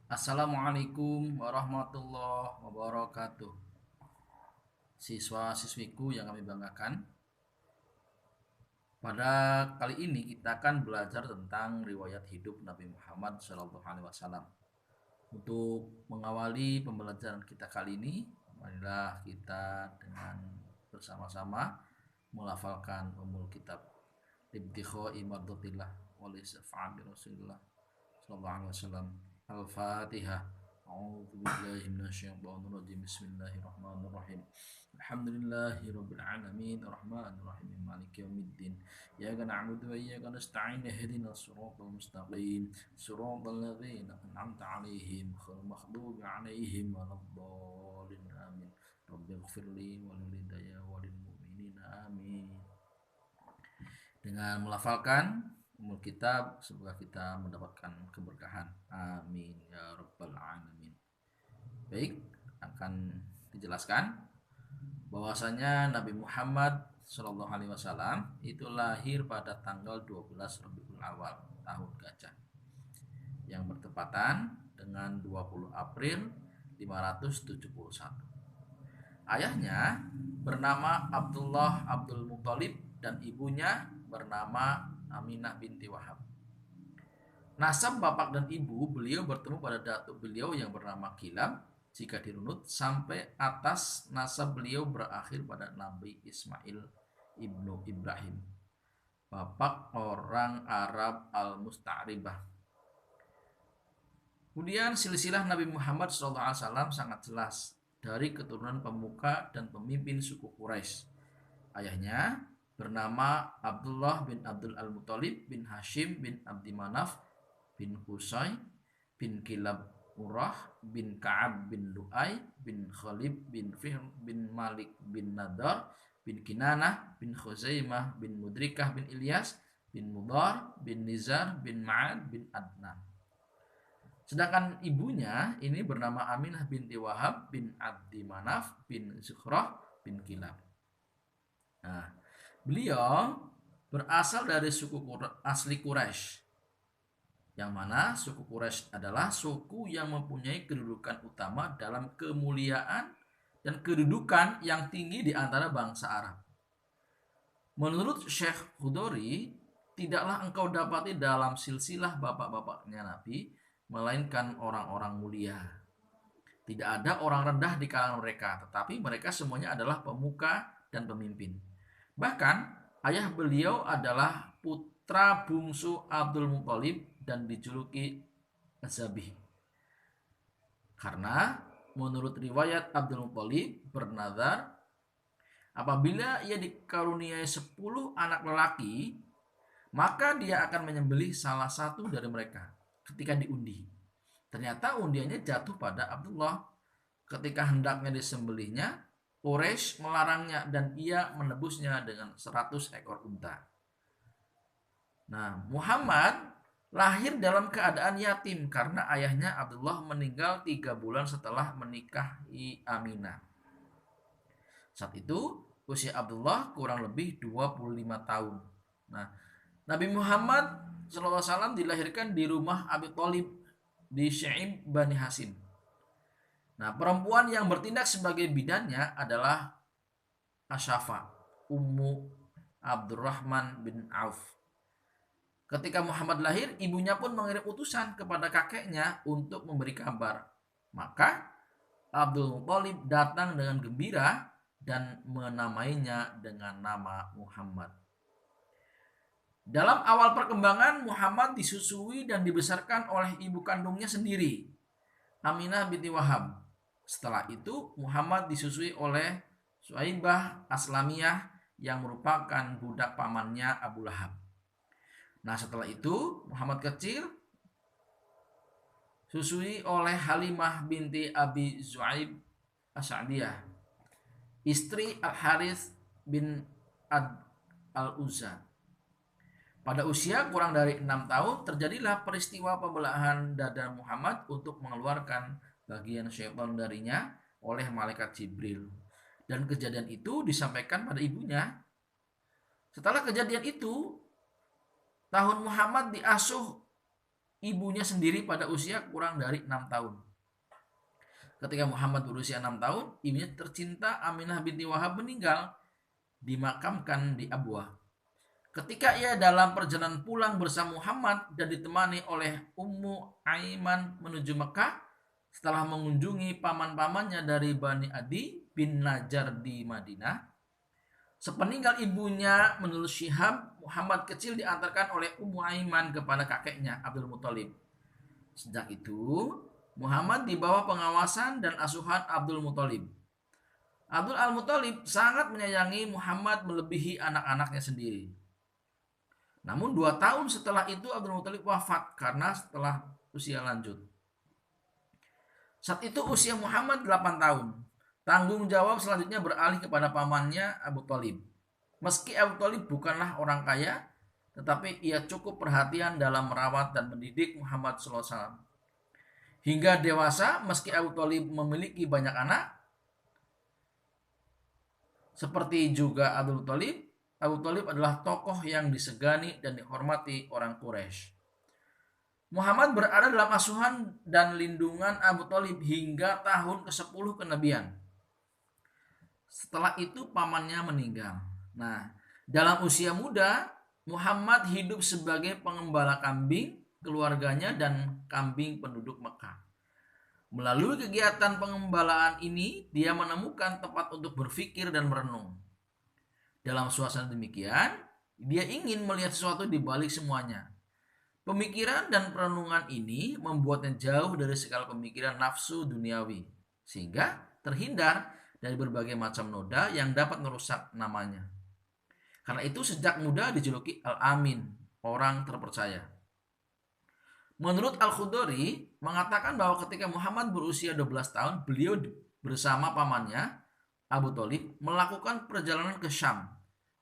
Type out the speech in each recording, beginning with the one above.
Assalamualaikum warahmatullahi wabarakatuh. Siswa-siswiku yang kami banggakan, pada kali ini kita akan belajar tentang riwayat hidup Nabi Muhammad SAW. Untuk mengawali pembelajaran kita kali ini, marilah kita dengan bersama-sama melafalkan kitab Ibtikhai Mardatillah wa li syafa'ati Rasulillah sallallahu alaihi wasallam. Al-Fatihah. A'udzu billahi minasyaitonir rajim. Bismillahirrahmanirrahim. Alhamdulillahirabbil alamin arrahmanir rahim maliki yaumiddin. Iyyaka na'budu wa iyyaka nasta'in ihdinas siratal mustaqim siratal ladzina an'amta 'alaihim ghairil maghdubi 'alaihim waladdallin amin. Rabbighfirli wa liwalidayya wa lil mu'minina amin. Dengan melafalkan kitab, semoga kita mendapatkan keberkahan. Amin ya rabbal alamin. Baik, akan dijelaskan bahwasanya Nabi Muhammad Shallallahu Alaihi Wasallam itu lahir pada tanggal 12 Rabiul Awal tahun Gajah yang bertepatan dengan 20 April 571. Ayahnya bernama Abdullah Abdul Muthalib dan ibunya bernama Aminah binti Wahab. Nasab bapak dan ibu beliau bertemu pada datuk beliau yang bernama Kilab jika dirunut sampai atas nasab beliau berakhir pada Nabi Ismail ibnu Ibrahim, bapak orang Arab al-Musta'ribah. Kemudian silsilah Nabi Muhammad SAW sangat jelas dari keturunan pemuka dan pemimpin suku Quraisy. Ayahnya bernama Abdullah bin Abdul Al-Muthalib bin Hashim bin Abdi Manaf bin Qusay bin Kilab Murrah bin Ka'ab bin Lu'ay bin Khalib bin Fihr bin Malik bin Nadar bin Kinanah bin Khuzaimah bin Mudrikah bin Ilyas bin Mudar bin Nizar bin Ma'ad bin Adnan. Sedangkan ibunya ini bernama Aminah binti Wahab bin Abdi Manaf bin Zuhrah bin Kilab. Nah, beliau berasal dari suku asli Quraisy, yang mana suku Quraisy adalah suku yang mempunyai kedudukan utama dalam kemuliaan dan kedudukan yang tinggi di antara bangsa Arab. Menurut Syekh Khudori, tidaklah engkau dapati dalam silsilah bapak-bapaknya Nabi melainkan orang-orang mulia. Tidak ada orang rendah di kalangan mereka, tetapi mereka semuanya adalah pemuka dan pemimpin. Bahkan ayah beliau adalah putra bungsu Abdul Muthalib dan dijuluki Az-Zabih. Karena menurut riwayat Abdul Muthalib bernazar apabila ia dikaruniai 10 anak lelaki, maka dia akan menyembelih salah satu dari mereka ketika diundi. Ternyata undiannya jatuh pada Abdullah. Ketika hendaknya disembelihnya, Quraisy melarangnya dan ia menebusnya dengan 100 ekor unta. Nah, Muhammad lahir dalam keadaan yatim karena ayahnya Abdullah meninggal 3 bulan setelah menikahi Aminah. Saat itu usia Abdullah kurang lebih 25 tahun. Nah, Nabi Muhammad SAW dilahirkan di rumah Abi Thalib di Syaib Bani Hasim. Nah, perempuan yang bertindak sebagai bidannya adalah Asyafa, Ummu Abdurrahman bin Auf. Ketika Muhammad lahir, ibunya pun mengirim utusan kepada kakeknya untuk memberi kabar. Maka Abdul Muthalib datang dengan gembira dan menamainya dengan nama Muhammad. Dalam awal perkembangan, Muhammad disusui dan dibesarkan oleh ibu kandungnya sendiri, Aminah binti Wahab. Setelah itu, Muhammad disusui oleh Suaibah Aslamiyah yang merupakan budak pamannya Abu Lahab. Nah, setelah itu Muhammad kecil susui oleh Halimah binti Abi Zu'aib As-Sa'diyah, istri Al-Harith bin Al-Uzza. Pada usia kurang dari 6 tahun terjadilah peristiwa pembelahan dada Muhammad untuk mengeluarkan bagian syaitan darinya oleh malaikat Jibril. Dan kejadian itu disampaikan pada ibunya. Setelah kejadian itu, tahun Muhammad diasuh ibunya sendiri pada usia kurang dari 6 tahun. Ketika Muhammad berusia 6 tahun, ibunya tercinta Aminah binti Wahab meninggal, dimakamkan di Abwah. Ketika ia dalam perjalanan pulang bersama Muhammad dan ditemani oleh Ummu Aiman menuju Mekah, setelah mengunjungi paman-pamannya dari Bani Adi bin Najjar di Madinah, sepeninggal ibunya menurut Syihab, Muhammad kecil diantarkan oleh Ummu Aiman kepada kakeknya Abdul Muthalib. Sejak itu, Muhammad di bawah pengawasan dan asuhan Abdul Muthalib. Abdul Al-Muthalib sangat menyayangi Muhammad melebihi anak-anaknya sendiri. Namun 2 tahun setelah itu Abdul Muthalib wafat karena setelah usia lanjut. Saat itu usia Muhammad 8 tahun. Tanggung jawab selanjutnya beralih kepada pamannya Abu Thalib. Meski Abu Thalib bukanlah orang kaya, tetapi ia cukup perhatian dalam merawat dan mendidik Muhammad SAW. Hingga dewasa, meski Abu Thalib memiliki banyak anak, seperti juga Abdul Muthalib, Abu Thalib adalah tokoh yang disegani dan dihormati orang Quraisy. Muhammad berada dalam asuhan dan lindungan Abu Thalib hingga tahun ke-10 kenabian. Setelah itu pamannya meninggal. Nah, dalam usia muda, Muhammad hidup sebagai pengembala kambing keluarganya dan kambing penduduk Mekah. Melalui kegiatan pengembalaan ini, dia menemukan tempat untuk berpikir dan merenung. Dalam suasana demikian, dia ingin melihat sesuatu di balik semuanya. Pemikiran dan perenungan ini membuatnya jauh dari segala pemikiran nafsu duniawi, sehingga terhindar dari berbagai macam noda yang dapat merusak namanya. Karena itu sejak muda dijuluki Al-Amin, orang terpercaya. Menurut Al-Khudari mengatakan bahwa ketika Muhammad berusia 12 tahun, beliau bersama pamannya Abu Thalib melakukan perjalanan ke Syam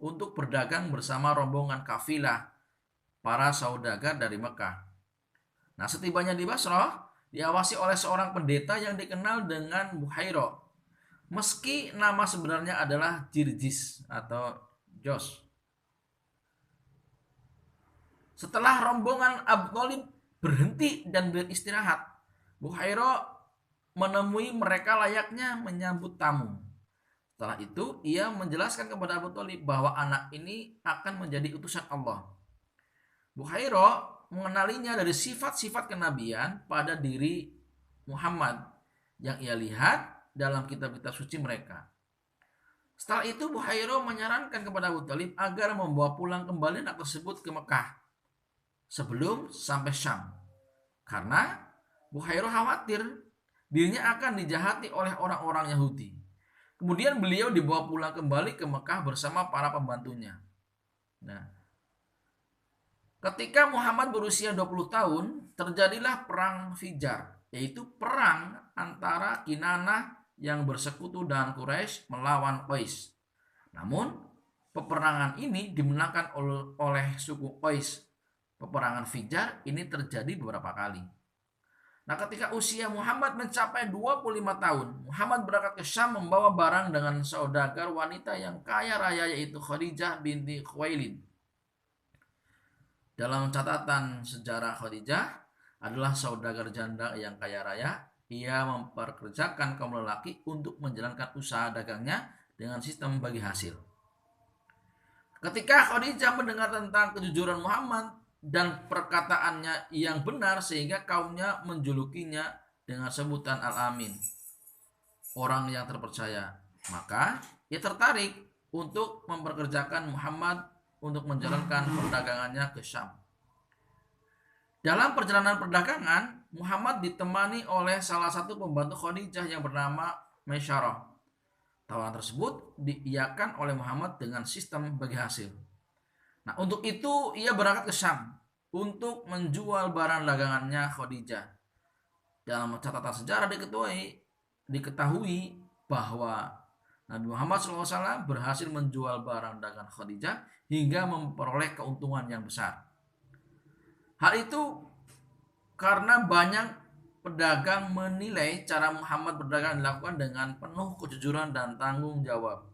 untuk berdagang bersama rombongan kafilah para saudagar dari Mekah. Nah, setibanya di Basrah, diawasi oleh seorang pendeta yang dikenal dengan Buhairah. Meski nama sebenarnya adalah Jirjis atau Jos. Setelah rombongan Abu Thalib berhenti dan beristirahat, Buhairah menemui mereka layaknya menyambut tamu. Setelah itu, ia menjelaskan kepada Abu Thalib bahwa anak ini akan menjadi utusan Allah. Buhairah mengenalinya dari sifat-sifat kenabian pada diri Muhammad yang ia lihat dalam kitab-kitab suci mereka. Setelah itu, Buhairah menyarankan kepada Abu Thalib agar membawa pulang kembali anak tersebut ke Mekah sebelum sampai Syam. Karena Buhairah khawatir dirinya akan dijahati oleh orang-orang Yahudi. Kemudian beliau dibawa pulang kembali ke Mekah bersama para pembantunya. Nah, ketika Muhammad berusia 20 tahun, terjadilah perang Fijar, yaitu perang antara Kinanah yang bersekutu dengan Quraisy melawan Qais. Namun, peperangan ini dimenangkan oleh suku Qais. Peperangan Fijar ini terjadi beberapa kali. Nah, ketika usia Muhammad mencapai 25 tahun, Muhammad berangkat ke Syam membawa barang dengan saudagar wanita yang kaya raya, yaitu Khadijah binti Khuwailid. Dalam catatan sejarah, Khadijah adalah saudagar janda yang kaya raya. Ia memperkerjakan kaum lelaki untuk menjalankan usaha dagangnya dengan sistem bagi hasil. Ketika Khadijah mendengar tentang kejujuran Muhammad dan perkataannya yang benar, sehingga kaumnya menjulukinya dengan sebutan Al-Amin, orang yang terpercaya, maka ia tertarik untuk memperkerjakan Muhammad untuk menjalankan perdagangannya ke Syam. Dalam perjalanan perdagangan, Muhammad ditemani oleh salah satu pembantu Khadijah yang bernama Maisyarah. Tawaran tersebut diiyakan oleh Muhammad dengan sistem bagi hasil. Nah, untuk itu ia berangkat ke Syam untuk menjual barang dagangannya Khadijah. Dalam catatan sejarah diketahui bahwa Nabi Muhammad SAW berhasil menjual barang dagangan Khadijah hingga memperoleh keuntungan yang besar. Hal itu karena banyak pedagang menilai cara Muhammad berdagang dilakukan dengan penuh kejujuran dan tanggung jawab.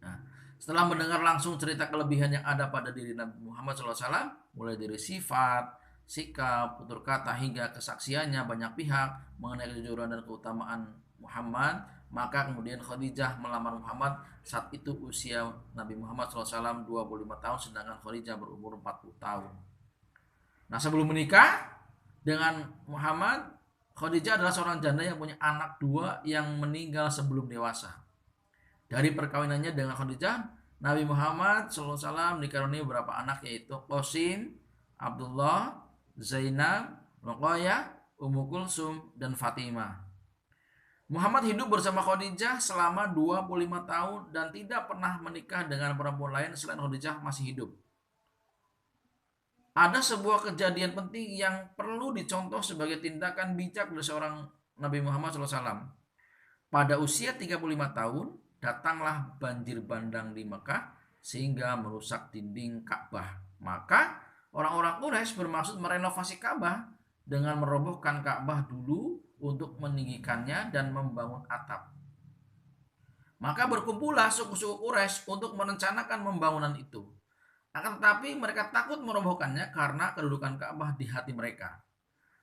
Nah, setelah mendengar langsung cerita kelebihan yang ada pada diri Nabi Muhammad SAW, mulai dari sifat, sikap, tutur kata hingga kesaksiannya banyak pihak mengenai kejujuran dan keutamaan Muhammad, maka kemudian Khadijah melamar Muhammad. Saat itu usia Nabi Muhammad SAW 25 tahun, sedangkan Khadijah berumur 40 tahun. Nah, sebelum menikah dengan Muhammad, Khadijah adalah seorang janda yang punya anak dua yang meninggal sebelum dewasa. Dari perkawinannya dengan Khadijah, Nabi Muhammad SAW dikaruniai beberapa anak, yaitu Qasim, Abdullah, Zainab, Ruqayyah, Ummu Kulsum, dan Fatimah. Muhammad hidup bersama Khadijah selama 25 tahun dan tidak pernah menikah dengan perempuan lain selain Khadijah masih hidup. Ada sebuah kejadian penting yang perlu dicontoh sebagai tindakan bijak dari seorang Nabi Muhammad SAW. Pada usia 35 tahun, datanglah banjir bandang di Mekah sehingga merusak dinding Ka'bah. Maka orang-orang Quraisy bermaksud merenovasi Ka'bah dengan merobohkan Ka'bah dulu untuk meninggikannya dan membangun atap. Maka berkumpullah suku-suku Quraisy untuk merencanakan pembangunan itu. Akan tetapi mereka takut merobohkannya karena kedudukan Ka'bah di hati mereka.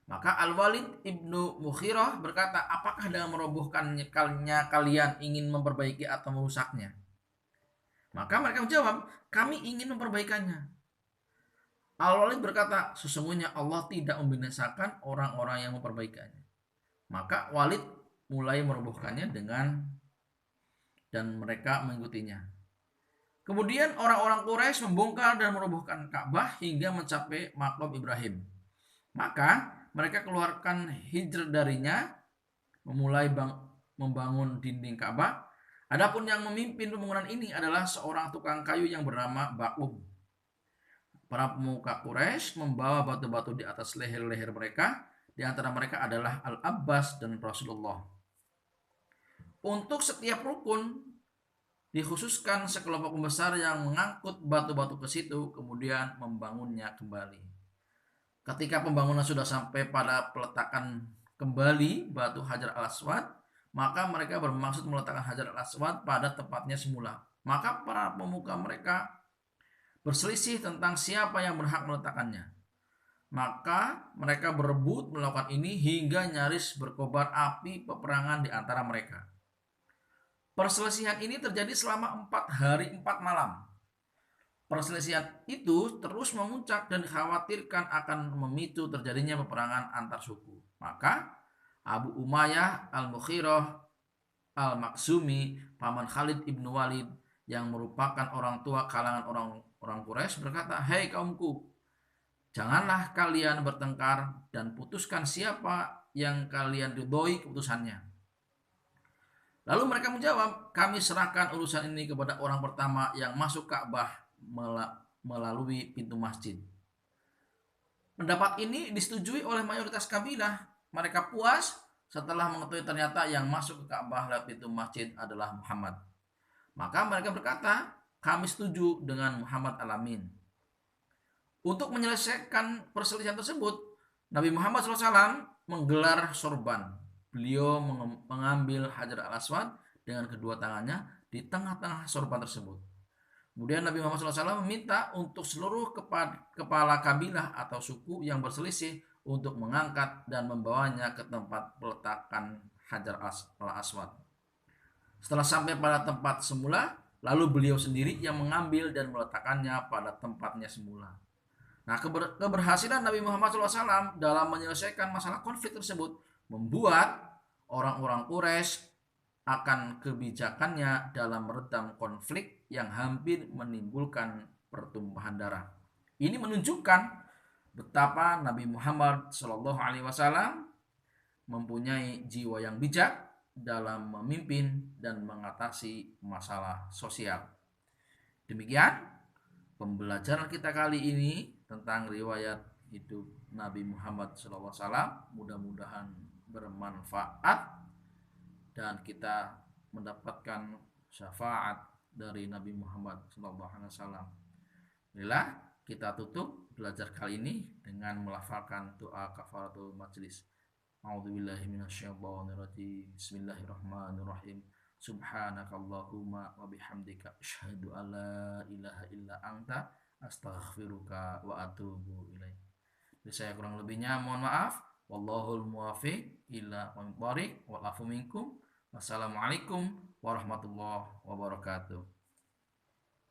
Maka Al-Walid ibnu Mughirah berkata, apakah dengan merobohkannya kalian ingin memperbaiki atau merusaknya? Maka mereka menjawab, kami ingin memperbaikannya. Al-Walid berkata, sesungguhnya Allah tidak membinasakan orang-orang yang memperbaikannya. Maka Walid mulai merobohkannya dan mereka mengikutinya. Kemudian orang-orang Quraisy membongkar dan merobohkan Ka'bah hingga mencapai Maqam Ibrahim. Maka mereka keluarkan hijr darinya, memulai membangun dinding Ka'bah. Adapun yang memimpin pembangunan ini adalah seorang tukang kayu yang bernama Ba'um. Para pemuka Quraisy membawa batu-batu di atas leher-leher mereka. Di antara mereka adalah Al-Abbas dan Rasulullah. Untuk setiap rukun dikhususkan sekelompok pembesar yang mengangkut batu-batu ke situ, kemudian membangunnya kembali. Ketika pembangunan sudah sampai pada peletakan kembali batu Hajar al-Aswad, maka mereka bermaksud meletakkan Hajar al-Aswad pada tempatnya semula. Maka para pemuka mereka berselisih tentang siapa yang berhak meletakkannya. Maka mereka berebut melakukan ini hingga nyaris berkobar api peperangan di antara mereka. Perselisihan ini terjadi selama 4 hari 4 malam. Perselisihan itu terus memuncak dan dikhawatirkan akan memicu terjadinya peperangan antar suku. Maka Abu Umayyah Al-Mughirah Al-Maksumi, paman Khalid ibnu Walid yang merupakan orang tua kalangan orang Quraisy berkata, "Hei kaumku, janganlah kalian bertengkar dan putuskan siapa yang kalian ridhoi keputusannya." Lalu mereka menjawab, kami serahkan urusan ini kepada orang pertama yang masuk Ka'bah melalui pintu masjid. Pendapat ini disetujui oleh mayoritas kabilah. Mereka puas setelah mengetahui ternyata yang masuk ke Ka'bah lewat pintu masjid adalah Muhammad. Maka mereka berkata, kami setuju dengan Muhammad Al-Amin. Untuk menyelesaikan perselisihan tersebut, Nabi Muhammad SAW menggelar sorban. Beliau mengambil Hajar al-Aswad dengan kedua tangannya di tengah-tengah sorban tersebut. Kemudian Nabi Muhammad SAW meminta untuk seluruh kepala kabilah atau suku yang berselisih untuk mengangkat dan membawanya ke tempat peletakan Hajar al-Aswad. Setelah sampai pada tempat semula, lalu beliau sendiri yang mengambil dan meletakkannya pada tempatnya semula. Nah, keberhasilan Nabi Muhammad SAW dalam menyelesaikan masalah konflik tersebut membuat orang-orang Quraisy akan kebijakannya dalam meredam konflik yang hampir menimbulkan pertumpahan darah. Ini menunjukkan betapa Nabi Muhammad SAW mempunyai jiwa yang bijak dalam memimpin dan mengatasi masalah sosial. Demikian pembelajaran kita kali ini tentang riwayat hidup Nabi Muhammad SAW. Mudah-mudahan bermanfaat dan kita mendapatkan syafaat dari Nabi Muhammad SAW. Inilah kita tutup belajar kali ini dengan melafalkan doa kafaratul majlis. A'udzubillahi minasyaitonirrajim. Bismillahirrahmanirrahim. Subhanakallahumma wa bihamdika asyhadu an la ilaha illa anta astaghfiruka wa atubu ilaik. Jadi saya kurang lebihnya mohon maaf. Wallahul muwafiq ila aqwamit thoriq wal afu minkum. Wassalamualaikum warahmatullahi wabarakatuh.